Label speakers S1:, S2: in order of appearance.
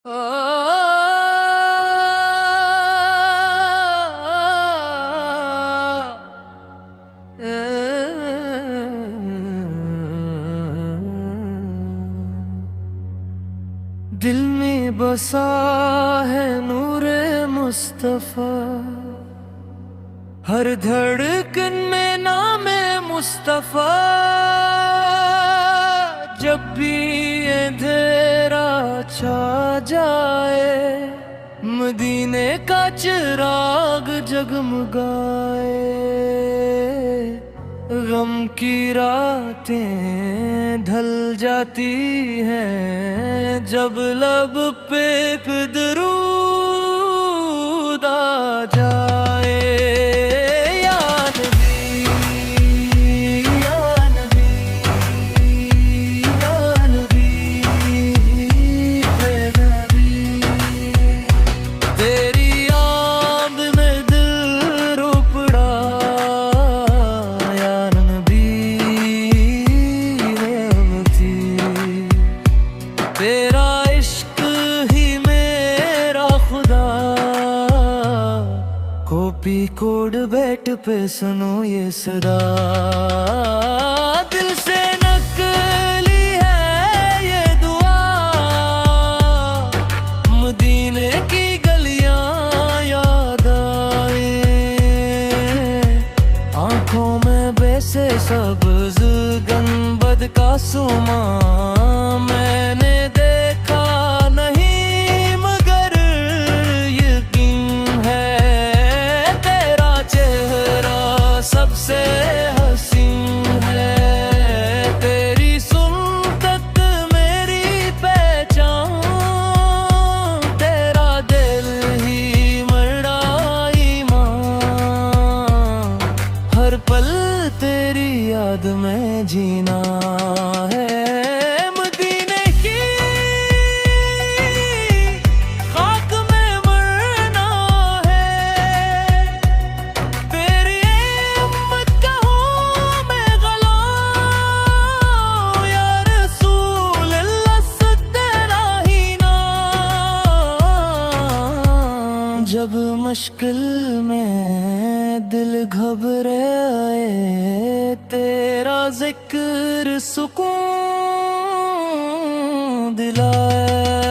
S1: दिल में बसा है नूरे मुस्तफा, हर धड़कन में नाम मुस्तफा। जब भी अंधेरा छा जाए, मदीने का चिराग जगमगाए। गम की रातें ढल जाती हैं, जब लब पे दरूद आ जाए। या नबी, या नबी, या नबी, है नबी। तेरी याद में दिल रो पड़ा, या नबी है अवती। तेरा इश्क ही मेरा खुदा, कॉपी कोड बेट पे सुनो ये सदा। दिल से नकली है ये दुआ, मदीने की गलियां याद आए। आंखों में बैसे सब्ज गंबद का सुमा, मैंने देखा नहीं मगर यकीन है। तेरा चेहरा सबसे हसीन है, तेरी सुन्नत मेरी पहचान। तेरा दिल ही मरना ईमान, हर पल तेरी याद में जीना है। मदीने की खाक में मरना है, तेरी उम्मत का हूँ मैं गुलाम। या रसूल अल्लाह सद तेरा ही नाम। जब मुश्किल में दिल घबराए, तेरा जिक्र सुकून दिलाए।